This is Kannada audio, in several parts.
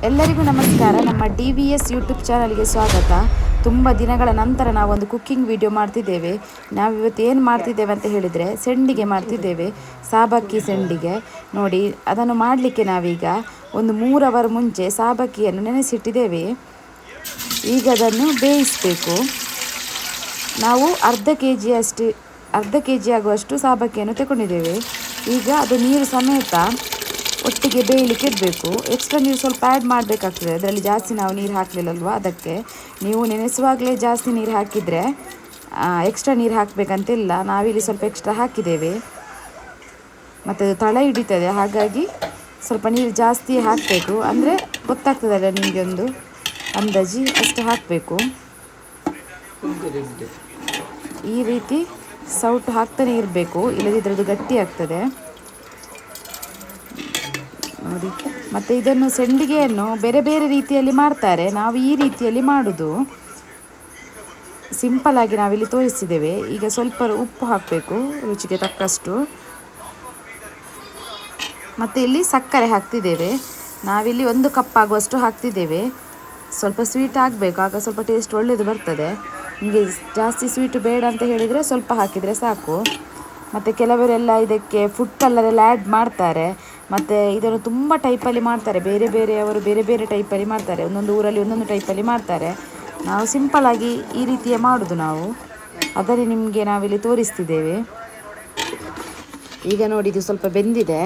ಎಲ್ಲರಿಗೂ ನಮಸ್ಕಾರ. ನಮ್ಮ DVS ಯೂಟ್ಯೂಬ್ ಚಾನಲ್ಗೆ ಸ್ವಾಗತ. ತುಂಬ ದಿನಗಳ ನಂತರ ನಾವೊಂದು ಕುಕ್ಕಿಂಗ್ ವಿಡಿಯೋ ಮಾಡ್ತಿದ್ದೇವೆ. ನಾವಿವತ್ತು ಏನು ಮಾಡ್ತಿದ್ದೇವೆ ಅಂತ ಹೇಳಿದರೆ ಸೆಂಡಿಗೆ ಮಾಡ್ತಿದ್ದೇವೆ, ಸಾಬಕ್ಕಿ ಸೆಂಡಿಗೆ. ನೋಡಿ, ಅದನ್ನು ಮಾಡಲಿಕ್ಕೆ ನಾವೀಗ ಒಂದು 3 ಅವರ್ ಮುಂಚೆ ಸಾಬಕ್ಕಿಯನ್ನು ನೆನೆಸಿಟ್ಟಿದ್ದೇವೆ. ಈಗ ಅದನ್ನು ಬೇಯಿಸಬೇಕು. ನಾವು ಅರ್ಧ ಕೆ ಜಿ ಆಗುವಷ್ಟು ಸಾಬಕ್ಕಿಯನ್ನು ತಗೊಂಡಿದ್ದೇವೆ. ಈಗ ಅದು ನೀರು ಸಮೇತ ಒಟ್ಟಿಗೆ ಬೇಯಲಿಕ್ಕೆ ಇಡಬೇಕು. ಎಕ್ಸ್ಟ್ರಾ ನೀರು ಸ್ವಲ್ಪ ಆ್ಯಡ್ ಮಾಡಬೇಕಾಗ್ತದೆ, ಅದರಲ್ಲಿ ಜಾಸ್ತಿ ನಾವು ನೀರು ಹಾಕಲಿಲ್ಲಲ್ವ, ಅದಕ್ಕೆ ನೀವು ನೆನೆಸುವಾಗಲೇ ಜಾಸ್ತಿ ನೀರು ಹಾಕಿದರೆ ಎಕ್ಸ್ಟ್ರಾ ನೀರು ಹಾಕಬೇಕಂತಿಲ್ಲ. ನಾವಿಲ್ಲಿ ಸ್ವಲ್ಪ ಎಕ್ಸ್ಟ್ರಾ ಹಾಕಿದ್ದೇವೆ, ಮತ್ತು ಅದು ತಳ ಹಿಡಿತದೆ, ಹಾಗಾಗಿ ಸ್ವಲ್ಪ ನೀರು ಜಾಸ್ತಿ ಹಾಕಬೇಕು. ಅಂದರೆ ಗೊತ್ತಾಗ್ತದಲ್ಲ ನಿಮಗೆ, ಒಂದು ಅಂದಾಜು ಅಷ್ಟು ಹಾಕಬೇಕು. ಈ ರೀತಿ ಸೌಟು ಹಾಕ್ತಾನೆ ಇರಬೇಕು, ಇಲ್ಲದಿದ್ದರೆ ಅದು ಗಟ್ಟಿ ಆಗ್ತದೆ ನೋಡಿ. ಮತ್ತು ಇದನ್ನು ಸೆಂಡಿಗೆಯನ್ನು ಬೇರೆ ಬೇರೆ ರೀತಿಯಲ್ಲಿ ಮಾಡ್ತಾರೆ, ನಾವು ಈ ರೀತಿಯಲ್ಲಿ ಮಾಡೋದು. ಸಿಂಪಲ್ಲಾಗಿ ನಾವಿಲ್ಲಿ ತೋರಿಸಿದ್ದೇವೆ. ಈಗ ಸ್ವಲ್ಪ ಉಪ್ಪು ಹಾಕಬೇಕು ರುಚಿಗೆ ತಕ್ಕಷ್ಟು, ಮತ್ತು ಇಲ್ಲಿ ಸಕ್ಕರೆ ಹಾಕ್ತಿದ್ದೇವೆ. ನಾವಿಲ್ಲಿ 1 ಕಪ್ ಆಗುವಷ್ಟು ಹಾಕ್ತಿದ್ದೇವೆ. ಸ್ವಲ್ಪ ಸ್ವೀಟ್ ಆಗಬೇಕು, ಆಗ ಸ್ವಲ್ಪ ಟೇಸ್ಟ್ ಒಳ್ಳೆಯದು ಬರ್ತದೆ. ನಿಮಗೆ ಜಾಸ್ತಿ ಸ್ವೀಟು ಬೇಡ ಅಂತ ಹೇಳಿದರೆ ಸ್ವಲ್ಪ ಹಾಕಿದರೆ ಸಾಕು. ಮತ್ತು ಕೆಲವರೆಲ್ಲ ಇದಕ್ಕೆ ಫುಡ್ ಕಲರೆಲ್ಲ ಆ್ಯಡ್ ಮಾಡ್ತಾರೆ. ಮತ್ತು ಇದನ್ನು ತುಂಬ ಟೈಪಲ್ಲಿ ಮಾಡ್ತಾರೆ, ಬೇರೆಯವರು ಬೇರೆ ಬೇರೆ ಟೈಪಲ್ಲಿ ಮಾಡ್ತಾರೆ. ಒಂದೊಂದು ಊರಲ್ಲಿ ಒಂದೊಂದು ಟೈಪಲ್ಲಿ ಮಾಡ್ತಾರೆ. ನಾವು ಸಿಂಪಲ್ಲಾಗಿ ಈ ರೀತಿಯೇ ಮಾಡೋದು ನಾವು, ಅದರಲ್ಲಿ ನಿಮಗೆ ನಾವಿಲ್ಲಿ ತೋರಿಸ್ತಿದ್ದೇವೆ. ಈಗ ನೋಡಿ, ಇದು ಸ್ವಲ್ಪ ಬೆಂದಿದೆ,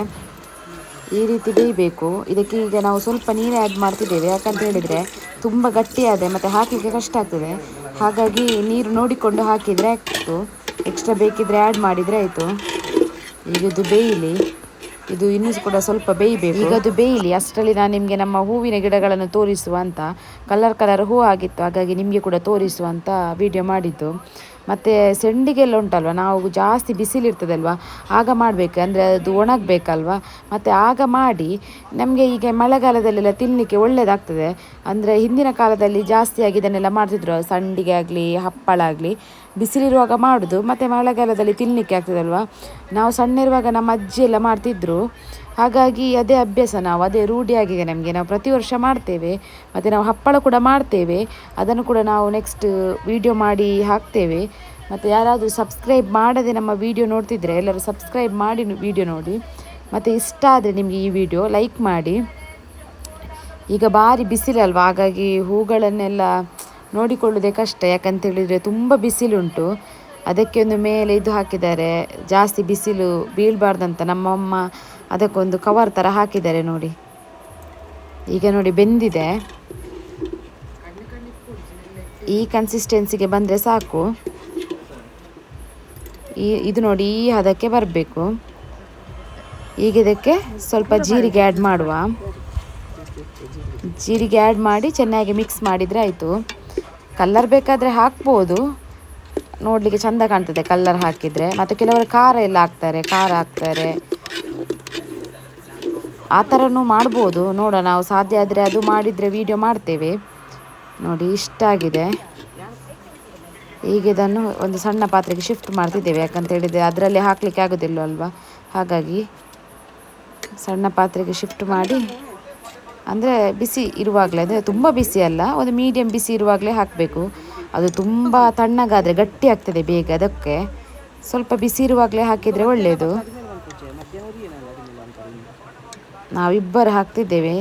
ಈ ರೀತಿ ಬೇಯಬೇಕು. ಇದಕ್ಕೆ ಈಗ ನಾವು ಸ್ವಲ್ಪ ನೀರು ಆ್ಯಡ್ ಮಾಡ್ತಿದ್ದೇವೆ, ಯಾಕಂತ ಹೇಳಿದರೆ ತುಂಬ ಗಟ್ಟಿಯಾದೆ ಮತ್ತು ಹಾಕಲಿಕ್ಕೆ ಕಷ್ಟ ಆಗ್ತದೆ. ಹಾಗಾಗಿ ನೀರು ನೋಡಿಕೊಂಡು ಹಾಕಿದರೆ ಆಯಿತು, ಎಕ್ಸ್ಟ್ರಾ ಬೇಕಿದ್ದರೆ ಆ್ಯಡ್ ಮಾಡಿದರೆ ಆಯಿತು. ಈಗ ಇದು ಬೇಯಲಿ, ಇದು ಇನ್ನೂ ಕೂಡ ಸ್ವಲ್ಪ ಬೇಯಬೇಕು. ಈಗ ಅದು ಬೇಯಲಿ, ಅಷ್ಟರಲ್ಲಿ ನಾನು ನಿಮಗೆ ನಮ್ಮ ಹೂವಿನ ಗಿಡಗಳನ್ನು ತೋರಿಸುವ ಅಂತ, ಕಲರ್ ಹೂವು ಆಗಿತ್ತು, ಹಾಗಾಗಿ ನಿಮಗೆ ಕೂಡ ತೋರಿಸುವ ಅಂತ ವಿಡಿಯೋ ಮಾಡಿದ್ದು. ಮತ್ತು ಸೆಂಡಿಗೆಲ್ಲ ಉಂಟಲ್ವ, ನಾವು ಜಾಸ್ತಿ ಬಿಸಿಲಿರ್ತದಲ್ವ ಆಗ ಮಾಡಬೇಕು, ಅಂದರೆ ಅದು ಒಣಗಬೇಕಲ್ವ. ಮತ್ತು ಆಗ ಮಾಡಿ ನಮಗೆ ಈಗ ಮಳೆಗಾಲದಲ್ಲೆಲ್ಲ ತಿನ್ನಲಿಕ್ಕೆ ಒಳ್ಳೆಯದಾಗ್ತದೆ. ಅಂದರೆ ಹಿಂದಿನ ಕಾಲದಲ್ಲಿ ಜಾಸ್ತಿಯಾಗಿ ಇದನ್ನೆಲ್ಲ ಮಾಡ್ತಿದ್ರು, ಸಂಡಿಗೆ ಆಗಲಿ ಹಪ್ಪಳ ಆಗಲಿ ಬಿಸಿಲಿರುವಾಗ ಮಾಡೋದು, ಮತ್ತು ಮಳೆಗಾಲದಲ್ಲಿ ತಿನ್ನಲಿಕ್ಕೆ ಆಗ್ತದಲ್ವ. ನಾವು ಸಣ್ಣ ಇರುವಾಗ ನಮ್ಮ ಅಜ್ಜಿ ಎಲ್ಲ ಮಾಡ್ತಿದ್ರು, ಹಾಗಾಗಿ ಅದೇ ಅಭ್ಯಾಸ, ನಾವು ಅದೇ ರೂಢಿಯಾಗಿದೆ ನಮಗೆ. ನಾವು ಪ್ರತಿ ವರ್ಷ ಮಾಡ್ತೇವೆ, ಮತ್ತು ನಾವು ಹಪ್ಪಳ ಕೂಡ ಮಾಡ್ತೇವೆ. ಅದನ್ನು ಕೂಡ ನಾವು ನೆಕ್ಸ್ಟ್ ವಿಡಿಯೋ ಮಾಡಿ ಹಾಕ್ತೇವೆ. ಮತ್ತು ಯಾರಾದರೂ ಸಬ್ಸ್ಕ್ರೈಬ್ ಮಾಡದೆ ನಮ್ಮ ವಿಡಿಯೋ ನೋಡ್ತಿದ್ರೆ ಎಲ್ಲರೂ ಸಬ್ಸ್ಕ್ರೈಬ್ ಮಾಡಿ ವಿಡಿಯೋ ನೋಡಿ. ಮತ್ತು ಇಷ್ಟ ಆದರೆ ನಿಮಗೆ ಈ ವಿಡಿಯೋ ಲೈಕ್ ಮಾಡಿ. ಈಗ ಭಾರಿ ಬಿಸಿಲಲ್ವ, ಹಾಗಾಗಿ ಹೂಗಳನ್ನೆಲ್ಲ ನೋಡಿಕೊಳ್ಳೋದೇ ಕಷ್ಟ, ಯಾಕಂತೇಳಿದರೆ ತುಂಬ ಬಿಸಿಲುಂಟು. ಅದಕ್ಕೆ ಒಂದು ಮೇಲೆ ಇದು ಹಾಕಿದ್ದಾರೆ, ಜಾಸ್ತಿ ಬಿಸಿಲು ಬೀಳಬಾರ್ದಂತ ನಮ್ಮಮ್ಮ ಅದಕ್ಕೊಂದು ಕವರ್ ಥರ ಹಾಕಿದ್ದಾರೆ ನೋಡಿ. ಈಗ ನೋಡಿ ಬೆಂದಿದೆ, ಈ ಕನ್ಸಿಸ್ಟೆನ್ಸಿಗೆ ಬಂದರೆ ಸಾಕು. ಇದು ನೋಡಿ, ಈ ಹದಕ್ಕೆ ಬರಬೇಕು. ಈಗ ಇದಕ್ಕೆ ಸ್ವಲ್ಪ ಜೀರಿಗೆ ಆ್ಯಡ್ ಮಾಡುವ. ಜೀರಿಗೆ ಆ್ಯಡ್ ಮಾಡಿ ಚೆನ್ನಾಗಿ ಮಿಕ್ಸ್ ಮಾಡಿದರೆ ಆಯಿತು. ಕಲ್ಲರ್ ಬೇಕಾದರೆ ಹಾಕ್ಬೋದು, ನೋಡಲಿಕ್ಕೆ ಚೆಂದ ಕಾಣ್ತದೆ ಕಲ್ಲರ್ ಹಾಕಿದರೆ. ಮತ್ತು ಕೆಲವರು ಖಾರ ಎಲ್ಲ ಹಾಕ್ತಾರೆ, ಆ ಥರನೂ ಮಾಡ್ಬೋದು. ನೋಡೋಣ, ನಾವು ಸಾಧ್ಯ ಆದರೆ ಅದು ಮಾಡಿದರೆ ವಿಡಿಯೋ ಮಾಡ್ತೇವೆ. ನೋಡಿ, ಇಷ್ಟ ಆಗಿದೆ. ಈಗ ಇದನ್ನು ಒಂದು ಸಣ್ಣ ಪಾತ್ರೆಗೆ ಶಿಫ್ಟ್ ಮಾಡ್ತಿದ್ದೇವೆ, ಯಾಕಂತ ಹೇಳಿದರೆ ಅದರಲ್ಲಿ ಹಾಕಲಿಕ್ಕೆ ಆಗೋದಿಲ್ಲ ಅಲ್ವಾ, ಹಾಗಾಗಿ ಸಣ್ಣ ಪಾತ್ರೆಗೆ ಶಿಫ್ಟ್ ಮಾಡಿ, ಅಂದರೆ ಬಿಸಿ ಇರುವಾಗಲೇ, ಅಂದರೆ ತುಂಬ ಬಿಸಿ ಅಲ್ಲ, ಒಂದು ಮೀಡಿಯಮ್ ಬಿಸಿ ಇರುವಾಗಲೇ ಹಾಕಬೇಕು. ಅದು ತುಂಬ ತಣ್ಣಗಾದರೆ ಗಟ್ಟಿ ಆಗ್ತದೆ ಬೇಗ, ಅದಕ್ಕೆ ಸ್ವಲ್ಪ ಬಿಸಿ ಇರುವಾಗಲೇ ಹಾಕಿದರೆ ಒಳ್ಳೆಯದು. ನಾವಿಬ್ಬರು ಹಾಕ್ತಿದ್ದೇವೆ,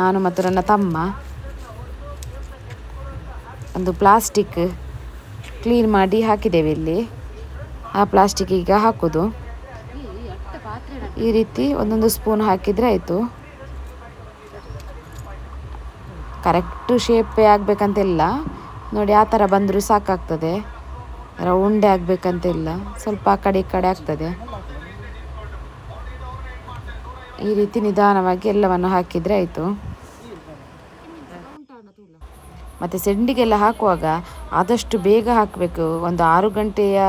ನಾನು ಮತ್ತು ನನ್ನ ತಮ್ಮ. ಒಂದು ಪ್ಲಾಸ್ಟಿಕ್ ಕ್ಲೀನ್ ಮಾಡಿ ಹಾಕಿದ್ದೇವೆ ಇಲ್ಲಿ, ಆ ಪ್ಲಾಸ್ಟಿಕ್ ಈಗ ಹಾಕೋದು. ಈ ರೀತಿ ಒಂದೊಂದು ಸ್ಪೂನ್ ಹಾಕಿದರೆ ಆಯಿತು. ಕರೆಕ್ಟು ಶೇಪೇ ಆಗಬೇಕಂತಿಲ್ಲ ನೋಡಿ, ಆ ಥರ ಬಂದರೂ ಸಾಕಾಗ್ತದೆ, ರೌಂಡೇ ಆಗಬೇಕಂತಿಲ್ಲ, ಸ್ವಲ್ಪ ಆ ಕಡೆ ಈ ಕಡೆ ಆಗ್ತದೆ. ಈ ರೀತಿ ನಿಧಾನವಾಗಿ ಎಲ್ಲವನ್ನು ಹಾಕಿದರೆ ಆಯಿತು. ಮತ್ತು ಸೆಂಡಿಗೆಲ್ಲ ಹಾಕುವಾಗ ಆದಷ್ಟು ಬೇಗ ಹಾಕಬೇಕು, ಒಂದು 6 ಗಂಟೆಯ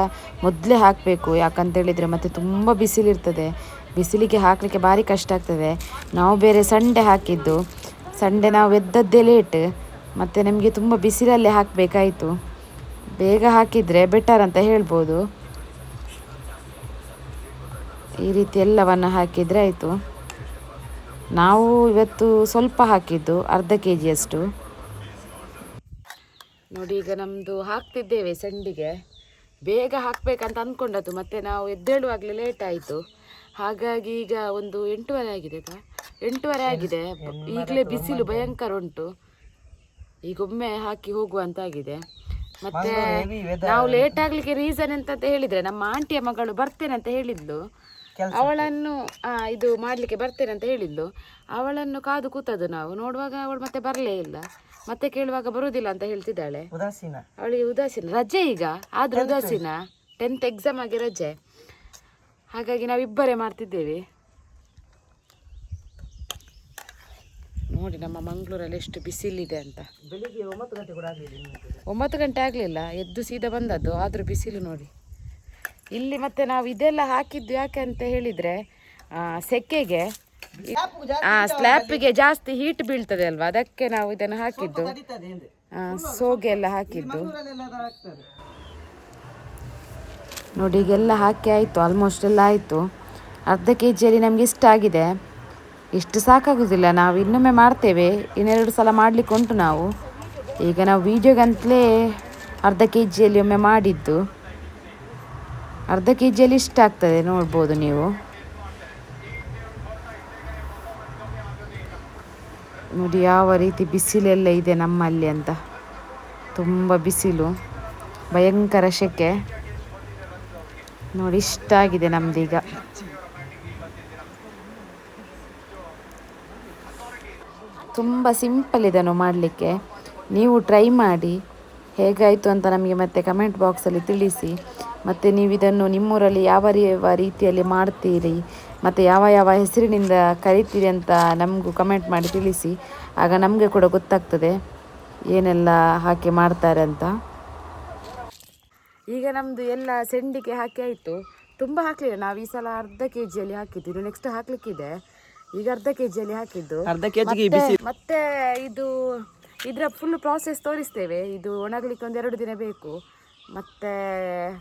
ಮೊದಲೇ ಹಾಕಬೇಕು. ಯಾಕಂತೇಳಿದರೆ ಮತ್ತು ತುಂಬ ಬಿಸಿಲಿರ್ತದೆ, ಬಿಸಿಲಿಗೆ ಹಾಕಲಿಕ್ಕೆ ಭಾರಿ ಕಷ್ಟ ಆಗ್ತದೆ. ನಾವು ಬೇರೆ ಸಂಡೆ ಹಾಕಿದ್ದು, ಸಂಡೆ ನಾವು ಎದ್ದದ್ದೇ ಲೇಟ್, ಮತ್ತು ನಮಗೆ ತುಂಬ ಬಿಸಿಲಲ್ಲೇ ಹಾಕಬೇಕಾಯಿತು. ಬೇಗ ಹಾಕಿದರೆ ಬೆಟರ್ ಅಂತ ಹೇಳ್ಬೋದು. ಈ ರೀತಿ ಎಲ್ಲವನ್ನು ಹಾಕಿದರೆ ಆಯಿತು. ನಾವು ಇವತ್ತು ಸ್ವಲ್ಪ ಹಾಕಿದ್ದು, ಅರ್ಧ ಕೆ ಜಿಯಷ್ಟು. ನೋಡಿ ಈಗ ನಮ್ಮದು ಹಾಕ್ತಿದ್ದೇವೆ ಸೆಂಡಿಗೆ. ಬೇಗ ಹಾಕಬೇಕಂತ ಅಂದ್ಕೊಂಡದ್ದು, ಮತ್ತು ನಾವು ಎದ್ದೇಳುವಾಗಲೇ ಲೇಟ್ ಆಯಿತು. ಹಾಗಾಗಿ ಈಗ ಒಂದು 8:30 ಆಗಿದೆ. 8:30 ಆಗಿದೆ. ಈಗಲೇ ಬಿಸಿಲು ಭಯಂಕರ ಉಂಟು. ಈಗೊಮ್ಮೆ ಹಾಕಿ ಹೋಗುವಂತಾಗಿದೆ. ಮತ್ತು ನಾವು ಲೇಟ್ ಆಗಲಿಕ್ಕೆ ರೀಸನ್ ಎಂತಂತ ಹೇಳಿದರೆ, ನಮ್ಮ ಆಂಟಿಯ ಮಗಳು ಬರ್ತೇನೆ ಅಂತ ಹೇಳಿದ್ಲು. ಅವಳನ್ನು ಇದು ಮಾಡಲಿಕ್ಕೆ ಬರ್ತೇನೆ ಅಂತ ಹೇಳಿದ್ಲು. ಅವಳನ್ನು ಕಾದು ಕೂತದ್ದು ನಾವು. ನೋಡುವಾಗ ಅವಳು ಮತ್ತೆ ಬರಲೇ ಇಲ್ಲ. ಮತ್ತೆ ಕೇಳುವಾಗ ಬರುವುದಿಲ್ಲ ಅಂತ ಹೇಳ್ತಿದ್ದಾಳೆ. ಅವಳಿಗೆ ಉದಾಸೀನ, ರಜೆ ಈಗ ಆದರೂ ಉದಾಸೀನ. 10th ಎಕ್ಸಾಮ್ ಆಗಿ ರಜೆ. ಹಾಗಾಗಿ ನಾವಿಬ್ಬರೇ ಮಾಡ್ತಿದ್ದೇವೆ. ನೋಡಿ ನಮ್ಮ ಮಂಗಳೂರಲ್ಲಿ ಎಷ್ಟು ಬಿಸಿಲಿದೆ ಅಂತ. ಬೆಳಿಗ್ಗೆ 9 ಗಂಟೆ ಕೂಡ ಆಗಲಿಲ್ಲ. 9 ಗಂಟೆ ಆಗಲಿಲ್ಲ, ಎದ್ದು ಸೀದಾ ಬಂದದ್ದು. ಆದರೂ ಬಿಸಿಲು ನೋಡಿ ಇಲ್ಲಿ. ಮತ್ತೆ ನಾವು ಇದೆಲ್ಲ ಹಾಕಿದ್ದು ಯಾಕೆ ಅಂತ ಹೇಳಿದರೆ, ಸೆಕೆಗೆ ಸ್ಲ್ಯಾಪಿಗೆ ಜಾಸ್ತಿ ಹೀಟ್ ಬೀಳ್ತದೆ ಅಲ್ವಾ, ಅದಕ್ಕೆ ನಾವು ಇದನ್ನು ಹಾಕಿದ್ದು. ಸೋಗೆ ಎಲ್ಲ ಹಾಕಿದ್ದು ನೋಡಿ. ಈಗೆಲ್ಲ ಹಾಕಿ ಆಯಿತು, ಆಲ್ಮೋಸ್ಟ್ ಎಲ್ಲ ಆಯಿತು. ಅರ್ಧ ಕೆ ಜಿಯಲ್ಲಿ ನಮಗೆ ಇಷ್ಟ ಆಗಿದೆ. ಇಷ್ಟು ಸಾಕಾಗೋದಿಲ್ಲ, ನಾವು ಇನ್ನೊಮ್ಮೆ ಮಾಡ್ತೇವೆ. 2 ಸಲ ಮಾಡಲಿಕ್ಕೆ ಉಂಟು ನಾವು. ಈಗ ನಾವು ವೀಡಿಯೋಗಂತಲೇ ಅರ್ಧ ಕೆ ಜಿಯಲ್ಲಿ ಒಮ್ಮೆ ಮಾಡಿದ್ದು. ಅರ್ಧ ಕೆ ಜಿಯಲ್ಲಿ ಇಷ್ಟ ಆಗ್ತದೆ, ನೋಡ್ಬೋದು ನೀವು. ನೋಡಿ ಯಾವ ರೀತಿ ಬಿಸಿಲೆಲ್ಲ ಇದೆ ನಮ್ಮಲ್ಲಿ ಅಂತ. ತುಂಬ ಬಿಸಿಲು, ಭಯಂಕರ ಸೆಕೆ. ನೋಡಿ ಇಷ್ಟ ಆಗಿದೆ ನಮ್ದೀಗ. ತುಂಬ ಸಿಂಪಲ್ ಇದನ್ನು ಮಾಡಲಿಕ್ಕೆ. ನೀವು ಟ್ರೈ ಮಾಡಿ, ಹೇಗಾಯಿತು ಅಂತ ನಮಗೆ ಮತ್ತೆ ಕಮೆಂಟ್ ಬಾಕ್ಸಲ್ಲಿ ತಿಳಿಸಿ. ಮತ್ತು ನೀವು ಇದನ್ನು ನಿಮ್ಮೂರಲ್ಲಿ ಯಾವ ರೀತಿಯಲ್ಲಿ ಮಾಡ್ತೀರಿ ಮತ್ತು ಯಾವ ಯಾವ ಹೆಸರಿನಿಂದ ಕರಿತೀರಿ ಅಂತ ನಮಗೂ ಕಮೆಂಟ್ ಮಾಡಿ ತಿಳಿಸಿ. ಆಗ ನಮಗೆ ಕೂಡ ಗೊತ್ತಾಗ್ತದೆ ಏನೆಲ್ಲ ಹಾಕಿ ಮಾಡ್ತಾರೆ ಅಂತ. ಈಗ ನಮ್ಮದು ಎಲ್ಲ ಸೆಂಡಿಗೆ ಹಾಕಿ ಆಯಿತು. ತುಂಬ ಹಾಕಲಿಲ್ಲ, ನಾವು ಈ ಸಲ ಅರ್ಧ ಕೆ ಜಿಯಲ್ಲಿ ಹಾಕಿದ್ದು. ನೆಕ್ಸ್ಟ್ ಹಾಕಲಿಕ್ಕಿದೆ. ಈಗ ಅರ್ಧ ಕೆ ಜಿಯಲ್ಲಿ ಹಾಕಿದ್ದು. ಮತ್ತೆ ಇದರ ಫುಲ್ ಪ್ರಾಸೆಸ್ ತೋರಿಸ್ತೇವೆ. ಇದು ಒಣಗಲಿಕ್ಕೆ 1-2 ದಿನ ಬೇಕು. ಮತ್ತು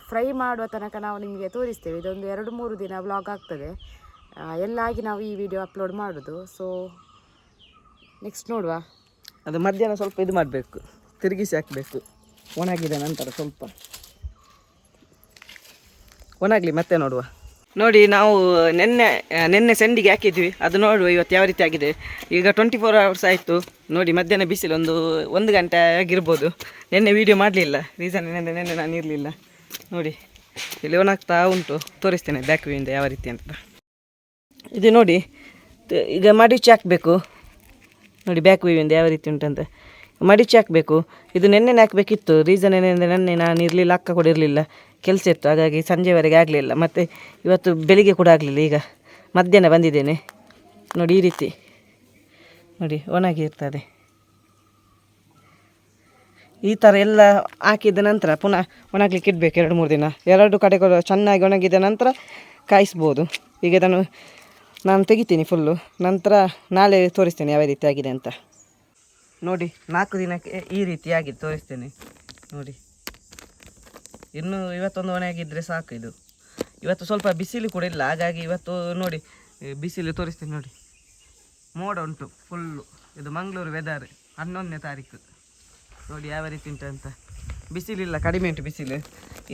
ಫ್ರೈ ಮಾಡುವ ತನಕ ನಾವು ನಿಮಗೆ ತೋರಿಸ್ತೇವೆ. ಇದೊಂದು 2-3 ದಿನ ವ್ಲಾಗ್ ಆಗ್ತದೆ. ಎಲ್ಲ ಆಗಿ ನಾವು ಈ ವಿಡಿಯೋ ಅಪ್ಲೋಡ್ ಮಾಡೋದು. ಸೊ ನೆಕ್ಸ್ಟ್ ನೋಡುವ. ಅದು ಮಧ್ಯಾಹ್ನ ಸ್ವಲ್ಪ ಇದು ಮಾಡಬೇಕು, ತಿರುಗಿಸಿ ಹಾಕಬೇಕು. ಒಣಗಿದೆ ನಂತರ ಸ್ವಲ್ಪ ಒಣಗಲಿ ಮತ್ತೆ ನೋಡುವ. ನೋಡಿ ನಾವು ನಿನ್ನೆ ಸೆಂಡಿಗೆ ಹಾಕಿದ್ವಿ. ಅದು ನೋಡುವ ಇವತ್ತು ಯಾವ ರೀತಿ ಆಗಿದೆ. ಈಗ 24 hours ಆಯಿತು. ನೋಡಿ ಮಧ್ಯಾಹ್ನ ಬಿಸಿಲು 1 ಗಂಟೆ ಆಗಿರ್ಬೋದು. ನಿನ್ನೆ ವೀಡಿಯೋ ಮಾಡಲಿಲ್ಲ, ರೀಸನ್ ನಿನ್ನೆ ನಾನು ಇರಲಿಲ್ಲ. ನೋಡಿ ಇಲ್ಲಿ ಒಣಗ್ತಾ ಉಂಟು, ತೋರಿಸ್ತೇನೆ ಬ್ಯಾಕ್ ವ್ಯೂಯಿಂದ ಯಾವ ರೀತಿ ಅಂತ. ಇದು ನೋಡಿ ಈಗ ಮಡಿಚಿ ಹಾಕಬೇಕು. ನೋಡಿ ಬ್ಯಾಕ್ ವ್ಯೂಯಿಂದ ಯಾವ ರೀತಿ ಉಂಟಂತ. ಮಡಿಚಿ ಹಾಕಬೇಕು. ಇದು ನೆನ್ನೆ ಹಾಕಬೇಕಿತ್ತು. ರೀಸನ್ ಏನೆಂದರೆ ನೆನ್ನೆ ನಾನು ಇರಲಿಲ್ಲ, ಅಕ್ಕ ಕೂಡ ಇರಲಿಲ್ಲ, ಕೆಲಸ ಇತ್ತು. ಹಾಗಾಗಿ ಸಂಜೆವರೆಗೆ ಆಗಲಿಲ್ಲ. ಮತ್ತು ಇವತ್ತು ಬೆಳಿಗ್ಗೆ ಕೂಡ ಆಗಲಿಲ್ಲ. ಈಗ ಮಧ್ಯಾಹ್ನ ಬಂದಿದ್ದೇನೆ. ನೋಡಿ ಈ ರೀತಿ ನೋಡಿ ಒಣಗಿರ್ತದೆ. ಈ ಥರ ಎಲ್ಲ ಹಾಕಿದ ನಂತರ ಪುನಃ ಒಣಗಲಿಕ್ಕೆ ಇಡಬೇಕು 2-3 ದಿನ. 2 ಕಡೆಗಳು ಚೆನ್ನಾಗಿ ಒಣಗಿದ ನಂತರ ಕಾಯಿಸ್ಬೋದು. ಈಗ ನಾನು ತೆಗಿತೀನಿ ಫುಲ್ಲು. ನಂತರ ನಾಳೆ ತೋರಿಸ್ತೇನೆ ಯಾವ ರೀತಿ ಆಗಿದೆ ಅಂತ. ನೋಡಿ 4 ದಿನಕ್ಕೆ ಈ ರೀತಿ ಆಗಿದೆ, ತೋರಿಸ್ತೇನೆ ನೋಡಿ. ಇನ್ನು ಇವತ್ತೊಂದು ಒಣಗಿದ್ರೆ ಸಾಕು. ಇವತ್ತು ಸ್ವಲ್ಪ ಬಿಸಿಲು ಕೂಡ ಇಲ್ಲ, ಹಾಗಾಗಿ ಇವತ್ತು ನೋಡಿ ಬಿಸಿಲು ತೋರಿಸ್ತೇನೆ. ನೋಡಿ ಮೋಡ ಉಂಟು ಫುಲ್ಲು. ಇದು ಮಂಗಳೂರು ವೆದರ್ 11ನೇ ತಾರೀಕು. ನೋಡಿ ಯಾವ ರೀತಿ ಉಂಟು ಅಂತ. ಬಿಸಿಲಿಲ್ಲ, ಕಡಿಮೆ ಉಂಟು ಬಿಸಿಲು.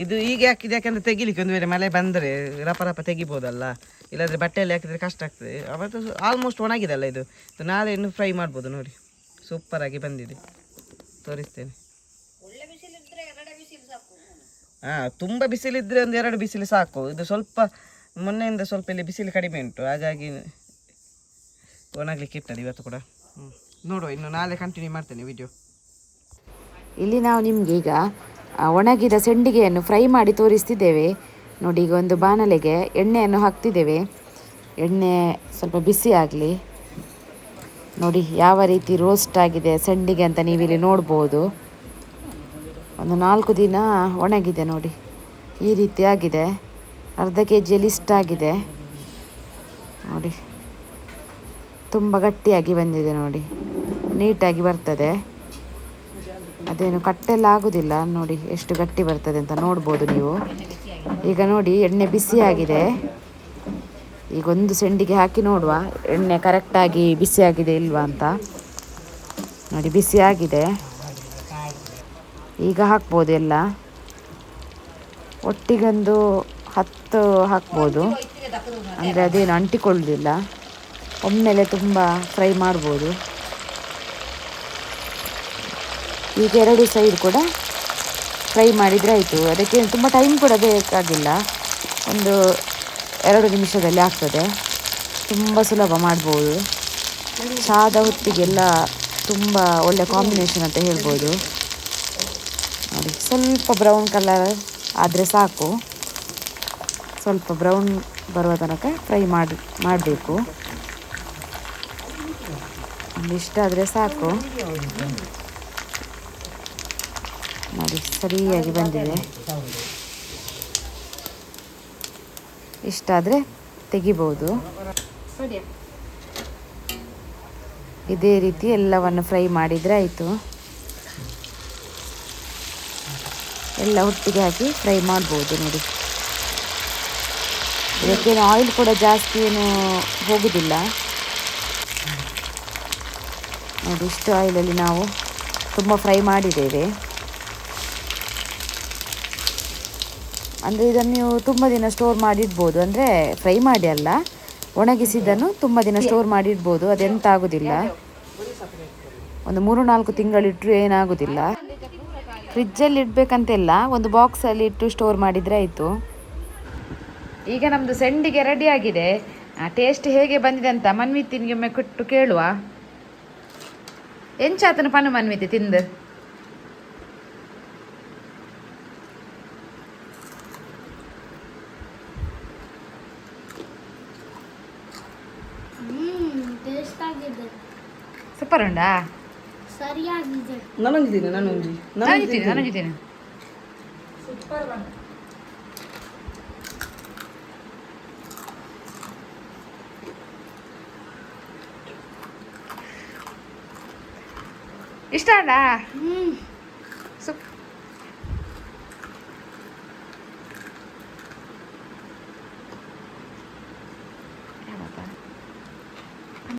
ಇದು ಹೀಗೆ ಹಾಕಿದೆ ಯಾಕೆಂದರೆ ತೆಗಿಲಿಕ್ಕೆ ಒಂದು ವೇಳೆ ಮಳೆ ಬಂದರೆ ರಪ ತೆಗಿಬೋದಲ್ಲ. ಇಲ್ಲಾಂದರೆ ಬಟ್ಟೆಯಲ್ಲಿ ಹಾಕಿದರೆ ಕಷ್ಟ ಆಗ್ತದೆ. ಅವತ್ತು ಆಲ್ಮೋಸ್ಟ್ ಒಣಗಿದಲ್ಲ ಇದು. ನಾಳೆ ಇನ್ನು ಫ್ರೈ ಮಾಡ್ಬೋದು. ನೋಡಿ ಸೂಪರಾಗಿ ಬಂದಿದೆ, ತೋರಿಸ್ತೇನೆ. ತುಂಬ ಬಿಸಿಲಿದ್ರೆ 1-2 ಬಿಸಿಲು ಸಾಕು. ಇದು ಸ್ವಲ್ಪ ಮೊನ್ನೆಯಿಂದ ಸ್ವಲ್ಪ ಇಲ್ಲಿ ಬಿಸಿಲು ಕಡಿಮೆ ಉಂಟು, ಹಾಗಾಗಿ ಒಣಗಲಿಕ್ಕೆ ಇರ್ತದೆ ಇವತ್ತು ಕೂಡ. ನೋಡುವ, ಇನ್ನು ನಾಳೆ ಕಂಟಿನ್ಯೂ ಮಾಡ್ತೇನೆ ವಿಡಿಯೋ. ಇಲ್ಲಿ ನಾವು ನಿಮಗೆ ಈಗ ಒಣಗಿದ ಸೆಂಡಿಗೆಯನ್ನು ಫ್ರೈ ಮಾಡಿ ತೋರಿಸ್ತಿದ್ದೇವೆ. ನೋಡಿ ಈಗ ಒಂದು ಬಾಣಲೆಗೆ ಎಣ್ಣೆಯನ್ನು ಹಾಕ್ತಿದ್ದೇವೆ. ಎಣ್ಣೆ ಸ್ವಲ್ಪ ಬಿಸಿ ಆಗಲಿ. ನೋಡಿ ಯಾವ ರೀತಿ ರೋಸ್ಟ್ ಆಗಿದೆ ಸೆಂಡಿಗೆ ಅಂತ ನೀವಿಲ್ಲಿ ನೋಡ್ಬೋದು. ಒಂದು 4 ದಿನ ಒಣಗಿದೆ ನೋಡಿ, ಈ ರೀತಿ ಆಗಿದೆ. ಅರ್ಧ ಕೆ ಜಿಯಲ್ಲಿ ಇಷ್ಟ ಆಗಿದೆ ನೋಡಿ. ತುಂಬ ಗಟ್ಟಿಯಾಗಿ ಬಂದಿದೆ ನೋಡಿ, ನೀಟಾಗಿ ಬರ್ತದೆ. ಅದೇನು ಕಟ್ಟೆಲ್ಲ ಆಗೋದಿಲ್ಲ. ನೋಡಿ ಎಷ್ಟು ಗಟ್ಟಿ ಬರ್ತದೆ ಅಂತ ನೋಡ್ಬೋದು ನೀವು. ಈಗ ನೋಡಿ ಎಣ್ಣೆ ಬಿಸಿಯಾಗಿದೆ. ಈಗ ಒಂದು ಸೆಂಡಿಗೆ ಹಾಕಿ ನೋಡುವ ಎಣ್ಣೆ ಕರೆಕ್ಟಾಗಿ ಬಿಸಿಯಾಗಿದೆ ಇಲ್ವಾ ಅಂತ. ನೋಡಿ ಬಿಸಿ ಆಗಿದೆ, ಈಗ ಹಾಕ್ಬೋದು ಎಲ್ಲ ಒಟ್ಟಿಗೊಂದು 10 ಹಾಕ್ಬೋದು, ಅಂದರೆ ಅದೇನು ಅಂಟಿಕೊಳ್ಳುವುದಿಲ್ಲ. ಒಮ್ಮೆಲೆ ತುಂಬ ಫ್ರೈ ಮಾಡ್ಬೋದು. ಈಗ 2 ಸೈಡ್ ಕೂಡ ಫ್ರೈ ಮಾಡಿದರೆ ಆಯಿತು. ಅದಕ್ಕೆ ತುಂಬ ಟೈಮ್ ಕೂಡ ಬೇಕಾಗಿಲ್ಲ, ಒಂದು 2 ನಿಮಿಷದಲ್ಲಿ ಆಗ್ತದೆ. ತುಂಬ ಸುಲಭ ಮಾಡ್ಬೋದು. ಚಹಾದ ಹೊತ್ತಿಗೆಲ್ಲ ತುಂಬ ಒಳ್ಳೆ ಕಾಂಬಿನೇಷನ್ ಅಂತ ಹೇಳ್ಬೋದು. ನೋಡಿ ಸ್ವಲ್ಪ ಬ್ರೌನ್ ಕಲರ್ ಆದರೆ ಸಾಕು, ಸ್ವಲ್ಪ ಬ್ರೌನ್ ಬರುವ ತನಕ ಫ್ರೈ ಮಾಡಬೇಕು. ಇಷ್ಟ ಆದರೆ ಸಾಕು. ನೋಡಿ ಸರಿಯಾಗಿ ಬಂದಿದೆ. ಇಷ್ಟ ಆದರೆ ತೆಗಿಬೋದು. ಇದೇ ರೀತಿ ಎಲ್ಲವನ್ನು ಫ್ರೈ ಮಾಡಿದರೆ ಆಯಿತು. ಎಲ್ಲ ಒಟ್ಟಿಗೆ ಹಾಕಿ ಫ್ರೈ ಮಾಡ್ಬೋದು. ನೋಡಿ ಇದಕ್ಕೇನು ಆಯಿಲ್ ಕೂಡ ಜಾಸ್ತಿ ಏನು ಹೋಗುವುದಿಲ್ಲ. ನೋಡಿ ಇಷ್ಟು ಆಯಿಲಲ್ಲಿ ನಾವು ತುಂಬ ಫ್ರೈ ಮಾಡಿದ್ದೇವೆ. ಅಂದರೆ ಇದನ್ನು ನೀವು ತುಂಬ ದಿನ ಸ್ಟೋರ್ ಮಾಡಿಡ್ಬೋದು, ಅಂದರೆ ಫ್ರೈ ಮಾಡಿ ಅಲ್ಲ, ಒಣಗಿಸಿದ್ದನ್ನು ತುಂಬ ದಿನ ಸ್ಟೋರ್ ಮಾಡಿಡ್ಬೋದು. ಅದೆಂತ ಆಗೋದಿಲ್ಲ, ಒಂದು 3-4 ತಿಂಗಳಿಟ್ಟರು ಏನಾಗೋದಿಲ್ಲ. ಫ್ರಿಜ್ಜಲ್ಲಿ ಇಡಬೇಕಂತೆಲ್ಲ, ಒಂದು ಬಾಕ್ಸಲ್ಲಿ ಇಟ್ಟು ಸ್ಟೋರ್ ಮಾಡಿದರೆ ಆಯಿತು. ಈಗ ನಮ್ಮದು ಸೆಂಡಿಗೆ ರೆಡಿ ಆಗಿದೆ. ಟೇಸ್ಟ್ ಹೇಗೆ ಬಂದಿದೆ ಅಂತ ಮನ್ವಿತಿನಿಗೆ ಒಮ್ಮೆ ಕೊಟ್ಟು ಕೇಳುವ. ಎಂಚಾತನ ಪನ್ನು ಮನ್ವಿತಿ ತಿಂದು? ಸೂಪರ್ ಉಂಡಾ? ಸರಿಯಾಗಿದೆ. ನಾನು ಇಷ್ಟ ಅಲ್ಲ?